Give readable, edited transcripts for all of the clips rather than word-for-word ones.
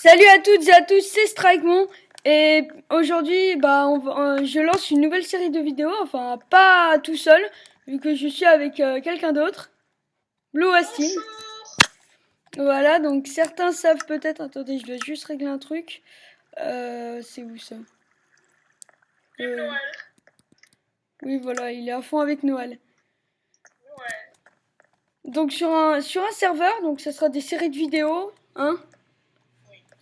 Salut à toutes et à tous, c'est Strikemon et aujourd'hui je lance une nouvelle série de vidéos, enfin pas tout seul vu que je suis avec quelqu'un d'autre, Blue Austin. Voilà, donc certains savent peut-être, attendez je dois juste régler un truc, c'est où ça? Oui voilà, il est à fond avec Noël. Donc sur un serveur, donc ça sera des séries de vidéos, hein.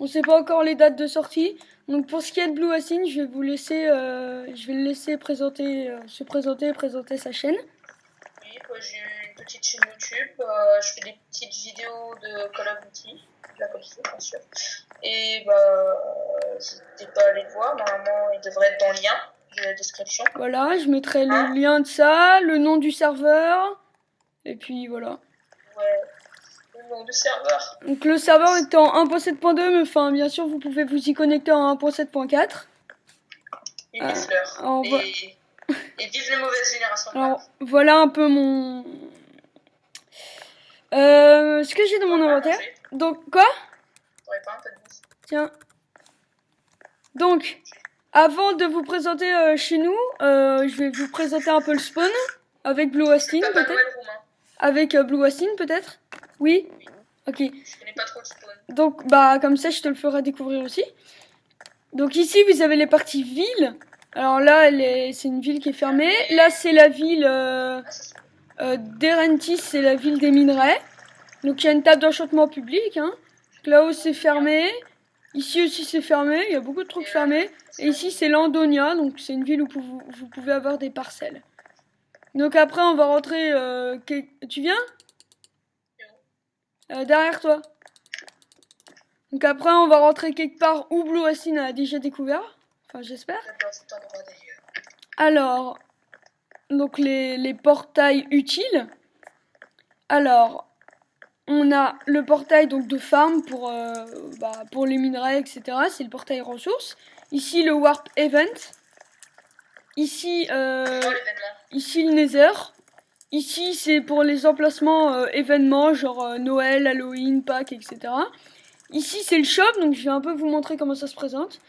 On sait pas encore les dates de sortie. Donc pour ce qui est de Blue Assin, je vais vous laisser, je vais le laisser présenter, présenter sa chaîne. Oui, j'ai une petite chaîne YouTube. Je fais des petites vidéos de Call of Duty, la Call of Duty bien sûr. Et n'hésitez pas à aller le voir. Normalement, il devrait être dans le lien de la description. Voilà, je mettrai le lien de ça, le nom du serveur, et puis voilà. Ouais. Le nom du serveur. Donc le serveur est en 1.7.2, mais enfin bien sûr vous pouvez vous y connecter en 1.7.4. Et vive l'heure. Et vive les mauvaises générations. Alors voilà un peu mon... ce que j'ai dans mon inventaire. Donc quoi? Tiens. Donc, avant de vous présenter chez nous, je vais vous présenter un peu le spawn avec Blue Austin peut-être. Avec Blue Austin peut-être. Oui. Ok. Je connais pas trop le spawn. Donc comme ça je te le ferai découvrir aussi. Donc ici vous avez les parties villes. Alors là c'est une ville qui est fermée. Là c'est la ville d'Erentis, c'est la ville des minerais. Donc il y a une table d'enchantement publique. Hein. Là-haut c'est fermé. Ici aussi c'est fermé. Il y a beaucoup de trucs fermés. Et ici c'est Landonia. Donc c'est une ville où vous pouvez avoir des parcelles. Donc après on va rentrer... Tu viens derrière toi. Donc après on va rentrer quelque part où Blue Austin a déjà découvert. Enfin j'espère. Alors, donc les portails utiles. Alors, on a le portail donc de farm pour les minerais, etc. C'est le portail ressources. Ici le Warp Event. Ici, ici le Nether. Ici c'est pour les emplacements événements genre Noël, Halloween, Pâques, etc. Ici c'est le shop, donc je vais un peu vous montrer comment ça se présente.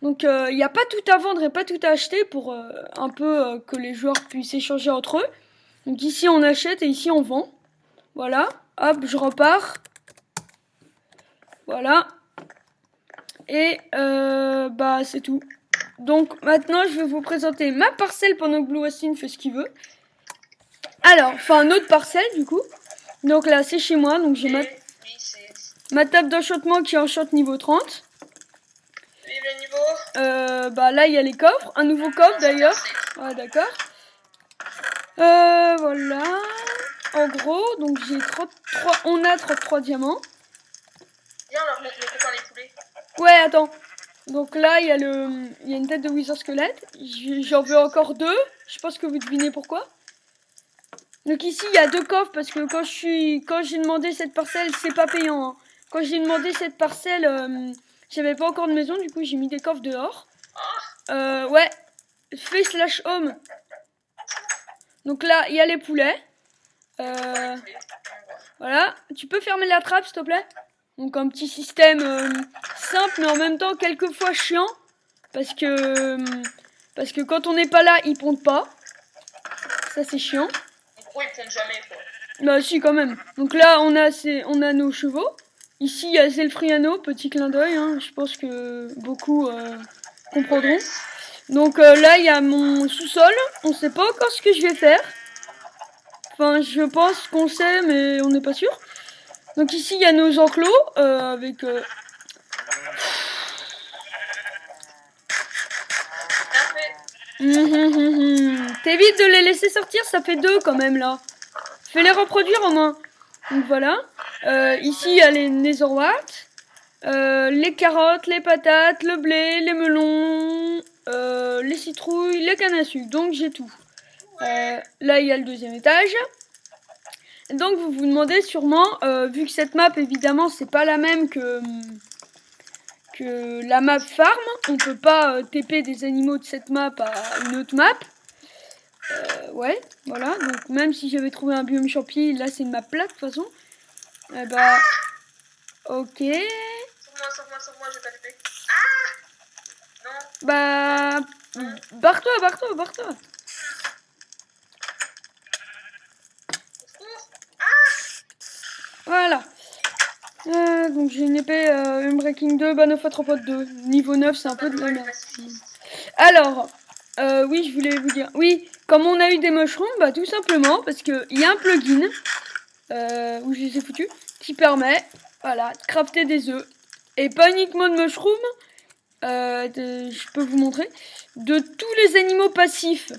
Donc il n'y a pas tout à vendre et pas tout à acheter pour un peu que les joueurs puissent échanger entre eux. Donc ici on achète et ici on vend. Voilà, hop, je repars. Voilà. Et c'est tout. Donc maintenant je vais vous présenter ma parcelle pendant que Blue Austin fait ce qu'il veut. Alors, enfin une autre parcelle du coup. Donc là c'est chez moi, donc j'ai ma table d'enchantement qui enchante niveau 30. Là il y a les coffres, un nouveau coffre d'ailleurs. Ouais, d'accord. Voilà. En gros, donc j'ai 33, on a 33 diamants. Viens, alors, les copains, les poulets. Ouais, attends. Donc là, il y a une tête de Wither Squelette. J'en veux encore 2. Je pense que vous devinez pourquoi. Donc ici, il y a 2 coffres parce que quand j'ai demandé cette parcelle, c'est pas payant. Hein. Quand j'ai demandé cette parcelle, j'avais pas encore de maison, du coup j'ai mis des coffres dehors. Ouais. Fais / home. Donc là, il y a les poulets. Voilà. Tu peux fermer la trappe, s'il te plaît? Donc un petit système simple, mais en même temps quelquefois chiant. Parce que quand on n'est pas là, ils pondent pas. Ça, c'est chiant. En gros, ils pondent jamais, quoi. Bah si, quand même. Donc là, on a nos chevaux. Ici, il y a Zelfriano, petit clin d'œil. Hein. Je pense que beaucoup comprendront. Donc là, il y a mon sous-sol. On sait pas encore ce que je vais faire. Enfin, je pense qu'on sait, mais on n'est pas sûr. Donc ici, il y a nos enclos avec... T'évites de les laisser sortir, ça fait 2 quand même là. Fais-les reproduire au moins. Donc voilà. Ici, il y a les Netherwart. Les carottes, les patates, le blé, les melons, les citrouilles, les cannes à sucre. Donc j'ai tout. Là, il y a le 2e étage. Donc vous vous demandez sûrement, vu que cette map évidemment c'est pas la même que la map farm, on peut pas TP des animaux de cette map à une autre map. Ouais, voilà, donc même si j'avais trouvé un biome champi, là c'est une map plate de toute façon. Ok. sauve-moi, j'ai pas de paix. Ah non. Bah... Barre-toi. Voilà. Donc j'ai une épée Unbreaking 2, Banoff Arthropode 2. Niveau 9, c'est un peu de la merde. Alors, oui, je voulais vous dire. Oui, comme on a eu des mushrooms, bah tout simplement, parce qu'il y a un plugin, où je les ai foutus, qui permet, voilà, de crafter des œufs. Et pas uniquement de mushrooms, je peux vous montrer, de tous les animaux passifs.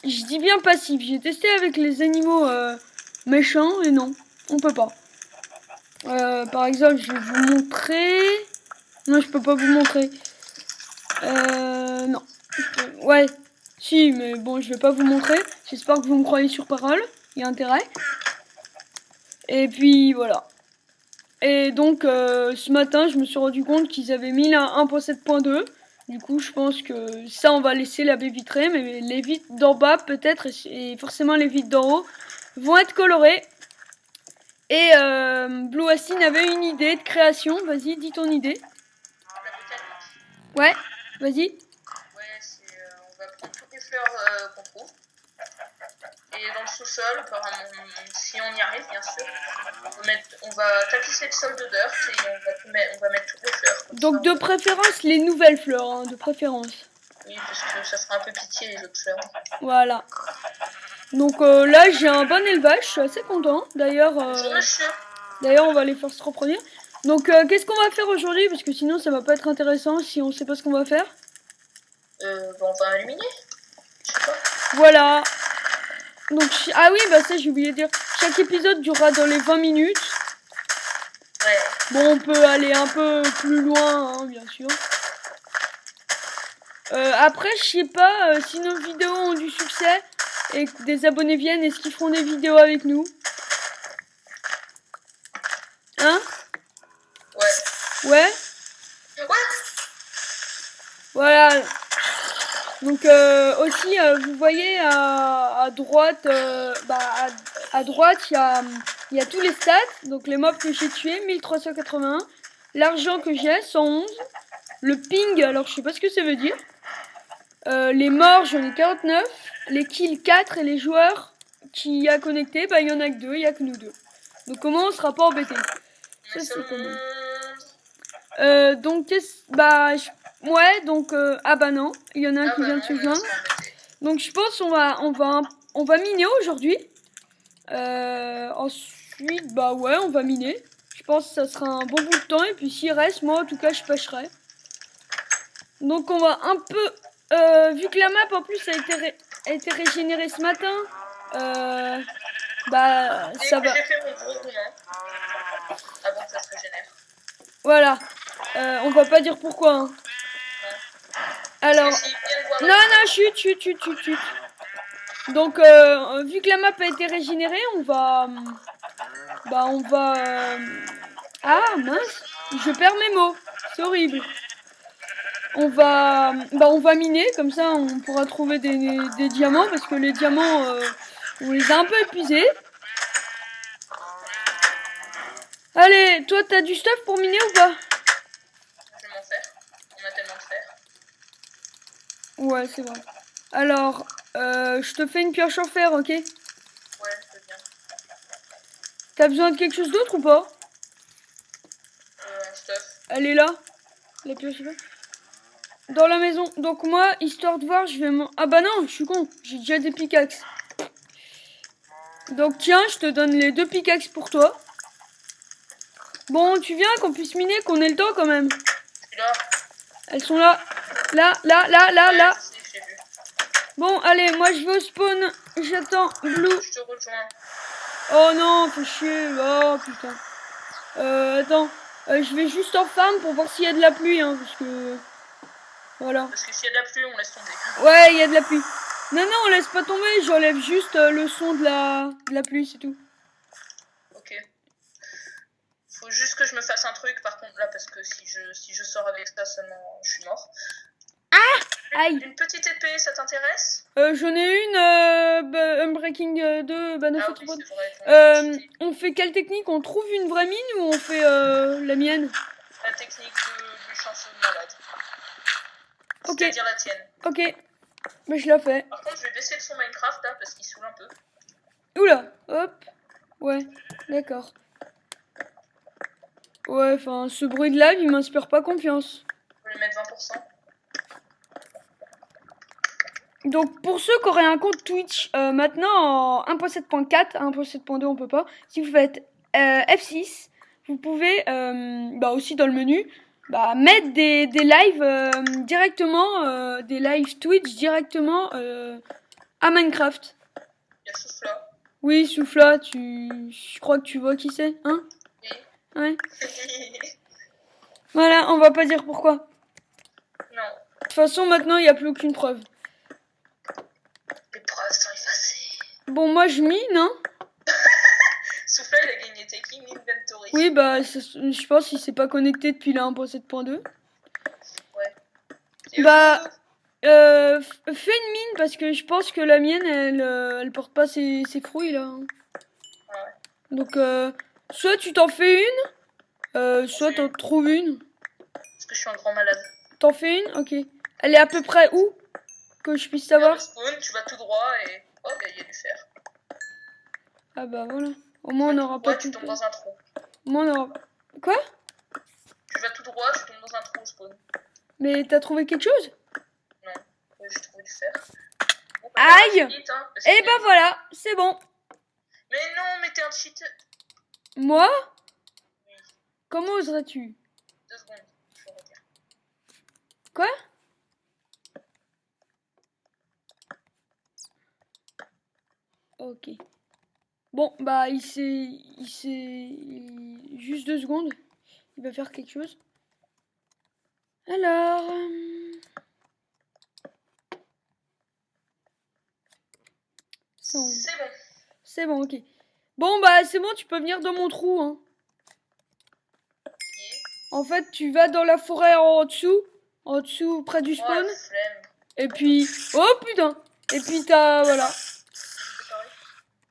Je dis bien passifs, j'ai testé avec les animaux méchants, et non, on peut pas. Par exemple, je vais vous montrer. Non, je peux pas vous montrer. Non. Ouais. Si, mais bon, je vais pas vous montrer. J'espère que vous me croyez sur parole. Il y a intérêt. Et puis, voilà. Et donc, ce matin, je me suis rendu compte qu'ils avaient mis la 1.7.2. Du coup, je pense que ça, on va laisser la baie vitrée. Mais les vitres d'en bas, peut-être, et forcément les vitres d'en haut, vont être colorées. Et Blue Astin avait une idée de création. Vas-y, dis ton idée. Ouais, vas-y. Ouais, on va prendre toutes les fleurs qu'on trouve. Et dans le sous-sol, si on y arrive, bien sûr, on va tapisser le sol de dirt et on va mettre toutes les fleurs. Donc de préférence les nouvelles fleurs, hein, de préférence. Oui, parce que ça fera un peu pitié les autres fleurs. Voilà. Donc là j'ai un bon élevage, je suis assez content. D'ailleurs, Bonjour monsieur. D'ailleurs on va les faire se reproduire. Donc qu'est-ce qu'on va faire aujourd'hui? Parce que sinon ça va pas être intéressant si on sait pas ce qu'on va faire. On va illuminer. Je sais pas. Voilà. Donc ah oui bah ça j'ai oublié de dire. Chaque épisode durera dans les 20 minutes. Ouais. Bon on peut aller un peu plus loin hein, bien sûr. Après je sais pas si nos vidéos ont du succès et que des abonnés viennent, est-ce qu'ils feront des vidéos avec nous? Hein? Ouais. Ouais? Ouais. Voilà. Donc aussi vous voyez à droite à droite il y a tous les stats, donc les mobs que j'ai tués 1381, l'argent que j'ai 111, le ping alors je sais pas ce que ça veut dire, les morts j'en ai 49, les kills 4 et les joueurs qui y a connecté bah il y en a que 2, il y a que nous deux. Donc comment on sera pas embêté. Ça c'est cool. Donc ouais donc ah bah non, il y en a un qui vient de se joindre. Donc je pense on va miner aujourd'hui. Ensuite bah ouais on va miner. Je pense que ça sera un bon bout de temps et puis s'il reste moi en tout cas je pêcherai. Donc on va un peu vu que la map en plus a été régénérée ce matin. Bah ça va. J'ai fait mon gros roulement avant que ça se régénère. Voilà. On va pas dire pourquoi. Hein. Alors, non, chut. Donc, vu que la map a été régénérée, on va, ah mince, je perds mes mots, c'est horrible. On va miner, comme ça, on pourra trouver des diamants parce que les diamants, on les a un peu épuisés. Allez, toi, t'as du stuff pour miner ou pas? Je vais m'en faire. On a tellement de fer. Ouais, c'est vrai. Alors, je te fais une pioche en fer, ok? Ouais, c'est bien. T'as besoin de quelque chose d'autre ou pas? Un stuff. Elle est là, la pioche en fer. Dans la maison. Donc moi, histoire de voir, je vais ah bah non, je suis con. J'ai déjà des pickaxes. Donc tiens, je te donne les 2 pickaxes pour toi. Bon, tu viens qu'on puisse miner, qu'on ait le temps quand même. Là. Elles sont là. Là. Ouais, j'ai vu. Bon, allez, moi je vais au spawn. J'attends Blue. Je te rejoins. Oh non, fais chier. Oh putain. Attends. Je vais juste en farm pour voir s'il y a de la pluie, hein, parce que... Voilà. Parce que s'il y a de la pluie, on laisse tomber. Ouais, il y a de la pluie. Non, on laisse pas tomber, j'enlève juste le son de la pluie, c'est tout. Ok. Faut juste que je me fasse un truc, par contre, là, parce que si je sors avec ça seulement, je suis mort. Ah! Aïe! Une petite épée, ça t'intéresse? J'en ai une, Unbreaking 2, Banoff Ah oui, c'est vrai. on fait quelle technique? On trouve une vraie mine ou on fait la mienne? la technique du chanceux de malade. Ok. C'est-à-dire la tienne. Ok. Mais je la fais. Par contre, je vais baisser le son Minecraft là parce qu'il saoule un peu. Oula. Hop. Ouais. D'accord. Ouais, enfin, ce bruit de live, il m'inspire pas confiance. Je vais lui mettre 20%. Donc, pour ceux qui auraient un compte Twitch, maintenant, en 1.7.4, 1.7.2, on peut pas. Si vous faites F6, vous pouvez, aussi dans le menu, mettre des lives directement, des lives Twitch directement à Minecraft. Il y a Souffla. Oui, Soufla, je crois que tu vois qui c'est, hein? Oui. Ouais. Voilà, on va pas dire pourquoi. Non. De toute façon, maintenant, il n'y a plus aucune preuve. Les preuves sont effacées. Bon, moi, je mine, hein? Souffla, il a gagné Taking Inventory. Oui, je pense qu'il s'est pas connecté depuis la 1.7.2. Ouais. Fais une mine parce que je pense que la mienne, elle porte pas ses fruits là. Ah ouais. Donc, soit tu t'en fais une, soit t'en trouves une. Parce que je suis un grand malade. T'en fais une? Ok. Elle est à peu près où? Que je puisse savoir. Le spawn, tu vas tout droit et. Oh, bah, il y a du fer. Ah bah voilà. Au moins on aura pas tout. Tu tombes dans un trou. Au moins on aura. Quoi? Tu vas tout droit, tu tombes dans un trou au spawn. Mais t'as trouvé quelque chose? Non, j'ai trouvé du fer. Bon, aïe! vite, hein, Et bah voilà, c'est bon. Mais non, mais t'es un cheat. Moi? Oui. Comment oserais-tu? 2 secondes, je vais redire. Quoi? Ok. Bon, il s'est... Juste 2 secondes. Il va faire quelque chose. Alors... C'est bon. C'est bon, ok. Bon, c'est bon, tu peux venir dans mon trou, hein. En fait, tu vas dans la forêt en dessous, près du spawn. Et puis... Oh, putain! Et puis t'as... Voilà.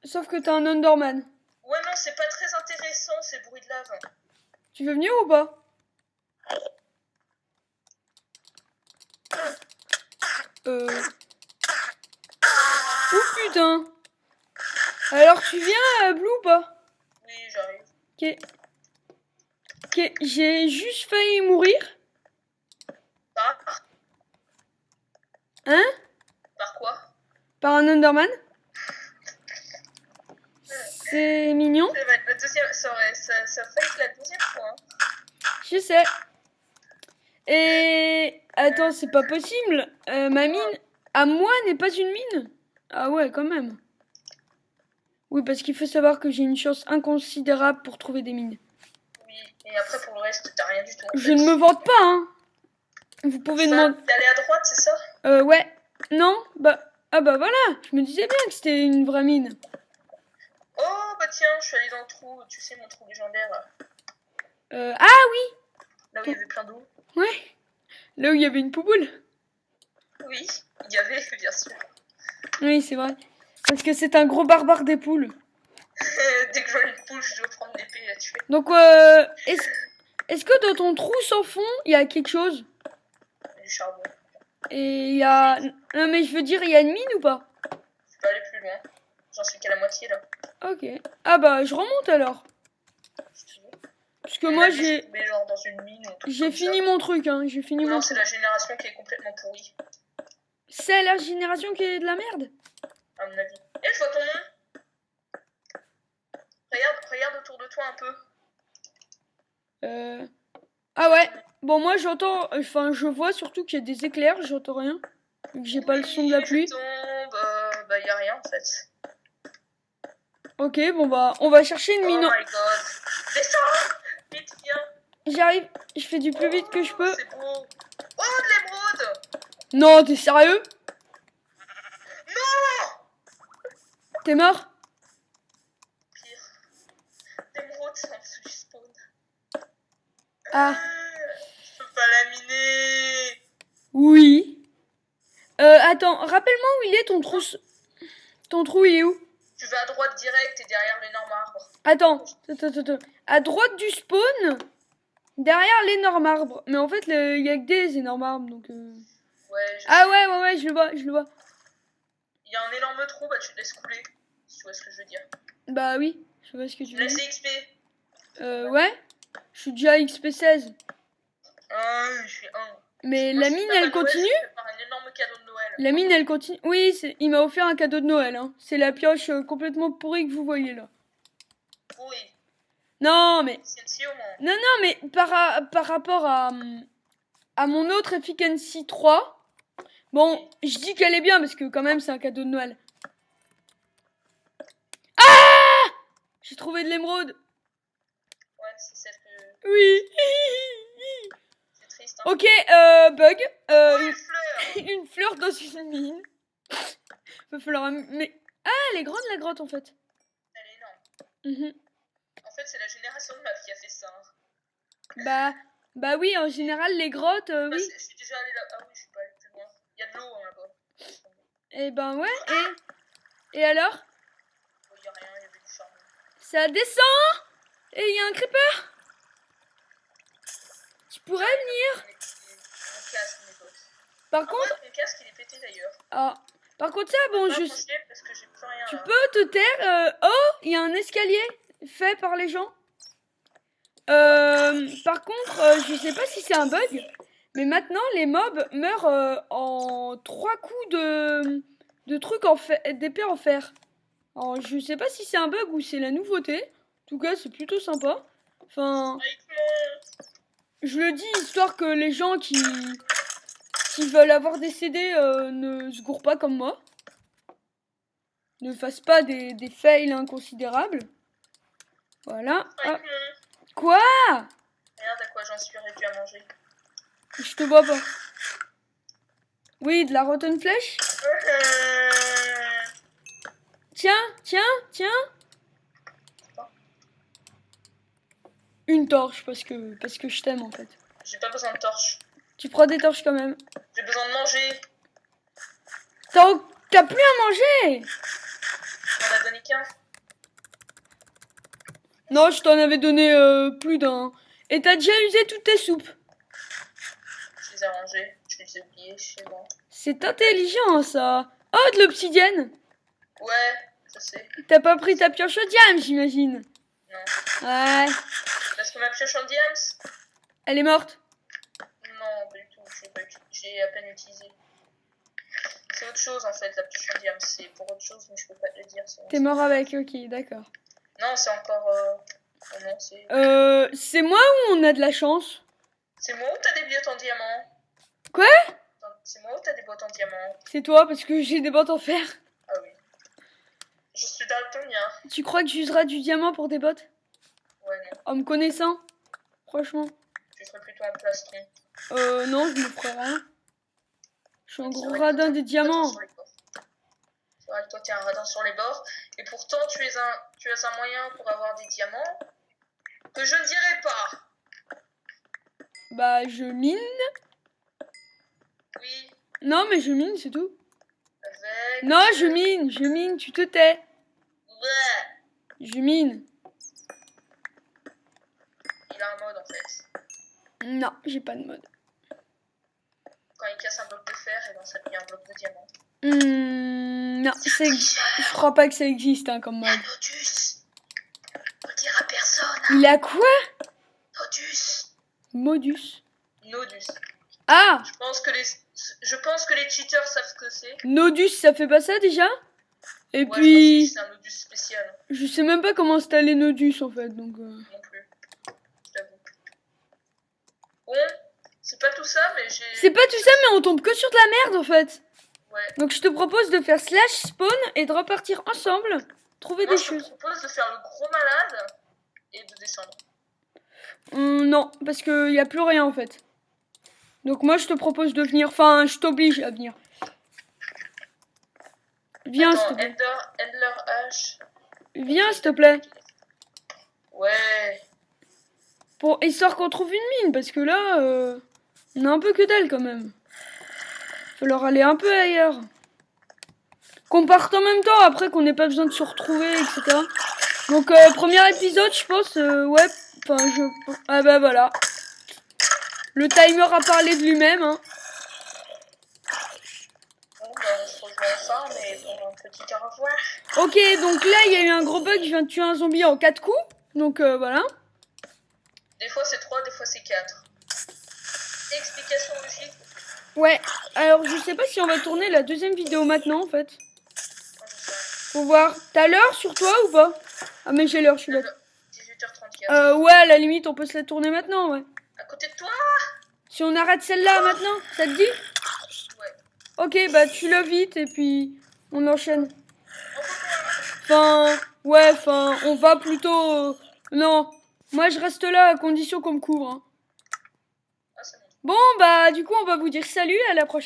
Sauf que t'as un Underman. Ouais, non, c'est pas très intéressant, ces bruits de lave. Tu veux venir ou pas? Oh putain! Alors tu viens, Blue, ou pas? Oui, j'arrive. Ok. Ok, j'ai juste failli mourir. Par? Hein? Par quoi? Par un Underman. C'est mignon. Ça va être la deuxième... Ça fait être la deuxième fois. Hein. Je sais. Et... Attends, c'est pas possible. Ma mine, à moi, n'est pas une mine. Ah ouais, quand même. Oui, parce qu'il faut savoir que j'ai une chance inconsidérable pour trouver des mines. Oui, et après pour le reste, t'as rien du tout. Je ne me vante pas, hein. Vous pouvez demander... T'es allé à droite, c'est ça? Ouais. Non, Ah bah voilà, je me disais bien que c'était une vraie mine. Oh, bah tiens, je suis allée dans le trou, tu sais, mon trou légendaire. Ah oui. Là où il y avait plein d'eau. Ouais. Là où il y avait une pouboule. Oui, il y avait, bien sûr. Oui, c'est vrai. Parce que c'est un gros barbare des poules. Dès que je vois une poule, je dois prendre l'épée et la tuer. Donc, est-ce que dans ton trou sans fond, il y a quelque chose? Du charbon. Et il y a... Non, mais je veux dire, il y a une mine ou pas? Je peux aller plus loin. J'en suis qu'à la moitié, là. Ok. Ah bah, je remonte alors. Si tu veux. Parce que moi, j'ai... genre dans une mine ou tout J'ai fini mon truc, hein. J'ai fini mon c'est truc. la génération qui est complètement pourrie. C'est la génération qui est de la merde? À mon avis. Eh, je vois ton nom. Regarde autour de toi un peu. Ah ouais. Bon, moi, j'entends... Enfin, je vois surtout qu'il y a des éclairs. J'entends rien. Vu que j'ai pas le son de la pluie. Tombe, y a rien, en fait. Ok, bon, on va chercher une mine. Oh my god. Descends. Vite, viens. J'arrive. Je fais du plus vite que je peux. C'est beau. Oh, de l'émeraude. Non, t'es sérieux? Non. T'es mort? Pire. L'émeraude, c'est en dessous du spawn. Ah. Je peux pas la miner. Oui. Attends, rappelle-moi où il est ton trou. Ton trou, il est où? Tu vas à droite direct et derrière l'énorme arbre. Attends. À droite du spawn, Derrière l'énorme arbre. Mais en fait, il y a que des énormes arbres, donc... Ouais, je Ah sais. ouais, je le vois, je le vois. Il y a un énorme trou, bah tu te laisses couler. Si tu vois ce que je veux dire. Bah oui, je vois ce que Tu tu me veux laisses dire. des XP. Ouais. Je suis déjà à XP16. Je suis 1. Mais Moi, la si mine, Papa elle Noël, continue? je prépare un énorme cadeau de Noël. La mine, elle continue. Oui, il m'a offert un cadeau de Noël. Hein. C'est la pioche complètement pourrie que vous voyez là. Oui, Non, mais... c'est une scie au moins. Non, mais par rapport à mon autre Efficiency 3, bon, je dis qu'elle est bien parce que quand même, c'est un cadeau de Noël. Ah! J'ai trouvé de l'émeraude. Ouais, c'est celle que... Oui. C'est triste, hein. Ok, bug. Oh, une fleur. Une fleur dans une mine. Va falloir... Mais... Ah, elle est grande la grotte en fait. Elle est énorme. Mhm. En fait, c'est la génération de Mav qui a fait ça. Bah oui, en général, les grottes, oui. Je suis déjà allée là. Ah oui, je suis pas allée plus loin. Il y a de l'eau là-bas. Eh ben ouais, et alors? Il y a rien, il y avait du charbon. Ça descend. Et il y a un creeper. Tu pourrais venir. Mon casque, mes potes. Par Ah contre... ouais, mon casque, il est pété d'ailleurs. Ah, par contre ça, bon, Je je... sais parce que j'ai plus rien Tu là. peux te taire. Oh, il y a un escalier fait par les gens. Par contre, je sais pas si c'est un bug, mais maintenant les mobs meurent en 3 coups de trucs en fer, d'épée en fer. Alors je sais pas si c'est un bug ou c'est la nouveauté. En tout cas, c'est plutôt sympa. Enfin, je le dis histoire que les gens qui veulent avoir des CD ne se gourrent pas comme moi. Ne fassent pas des fails inconsidérables. Voilà. Ah. Quoi? Regarde à quoi j'en suis réduit à manger. Je te vois pas. Oui, de la rotten flèche. Tiens. Une torche parce que je t'aime en fait. J'ai pas besoin de torche. Tu prends des torches quand même. J'ai besoin de manger. T'as plus à manger. On a donné qu'un. Non, je t'en avais donné plus d'un. Et t'as déjà usé toutes tes soupes. Je les ai rangées. Je les ai oubliées chez moi. C'est intelligent ça. Oh, de l'obsidienne. Ouais, je sais. T'as pas pris ta pioche au diamant, j'imagine. Non. Ouais. Parce que ma pioche en diams. Elle est morte. Non, pas du tout. J'ai à peine utilisé. C'est autre chose en fait, la pioche en diams. C'est pour autre chose, mais je peux pas te le dire. T'es mort avec, ok, d'accord. Non, c'est encore. Oh non, c'est. C'est moi ou on a de la chance? C'est moi ou t'as des boîtes en diamant? Quoi? C'est moi ou t'as des boîtes en diamant? C'est toi parce que j'ai des bottes en fer. Ah oui. Je suis daltonien. Tu crois que j'useras du diamant pour des bottes? Ouais, non. En me connaissant? Franchement. Je serais plutôt un plastron. Non, je me ferai rien. Je suis un gros radin des diamants. C'est vrai que toi, t'es un radin sur les bords. Et pourtant, tu as un moyen pour avoir des diamants que je ne dirai pas. Bah, je mine. Oui. Non, mais je mine, c'est tout. Avec... Non, je mine, tu te tais. Ouais. Je mine. Il a un mode en fait. Non, j'ai pas de mode. Quand il casse un bloc de fer, et ben ça devient un bloc de diamant. Non, je crois pas que ça existe hein, comme mode. Nodus. On dira personne. Il a quoi? Nodus. Modus. Nodus. Ah! Je pense que les cheaters savent ce que c'est. Nodus, ça fait pas ça déjà? Et Ouais, puis... c'est un Nodus spécial. Je sais même pas comment installer Nodus en fait, donc... Non plus. Je t'avoue. Bon, c'est pas tout ça, mais j'ai... C'est pas tout ça, mais on tombe que sur de la merde en fait. Ouais. Donc je te propose de faire slash spawn et de repartir ensemble, trouver des choses. Je te propose de faire le gros malade et de descendre. Non, parce qu'il y a plus rien en fait. Donc moi je te propose de venir, enfin je t'oblige à venir. Viens s'il te plaît. Endler H. Viens s'il te plaît. Ouais. Pour histoire qu'on trouve une mine, parce que là, on a un peu que dalle quand même. Falloir aller un peu ailleurs. Qu'on parte en même temps, après qu'on n'ait pas besoin de se retrouver, etc. Donc premier épisode, je pense, ouais, enfin je... Ah bah voilà. Le timer a parlé de lui-même, hein. Bon, bah, on se rejoint en fin, mais bon, un petit au revoir. Ok, donc là, il y a eu un gros bug, je viens de tuer un zombie en 4 coups. Donc voilà. Des fois c'est 3, des fois c'est 4. Explication logique. Ouais, alors je sais pas si on va tourner la deuxième vidéo maintenant en fait. Moi, je sais. Faut voir. T'as l'heure sur toi ou pas? Ah mais j'ai l'heure, je suis bête. 18h34. Ouais, à la limite, on peut se la tourner maintenant, ouais. À côté de toi? Si on arrête celle-là maintenant, ça te dit? Ouais. Ok, bah tu l'as vite et puis on enchaîne. Enfin, ouais, enfin, on va plutôt... Non, moi je reste là à condition qu'on me couvre. Hein. Ah, ça m'aide. Bon, bah du coup, on va vous dire salut, à la prochaine.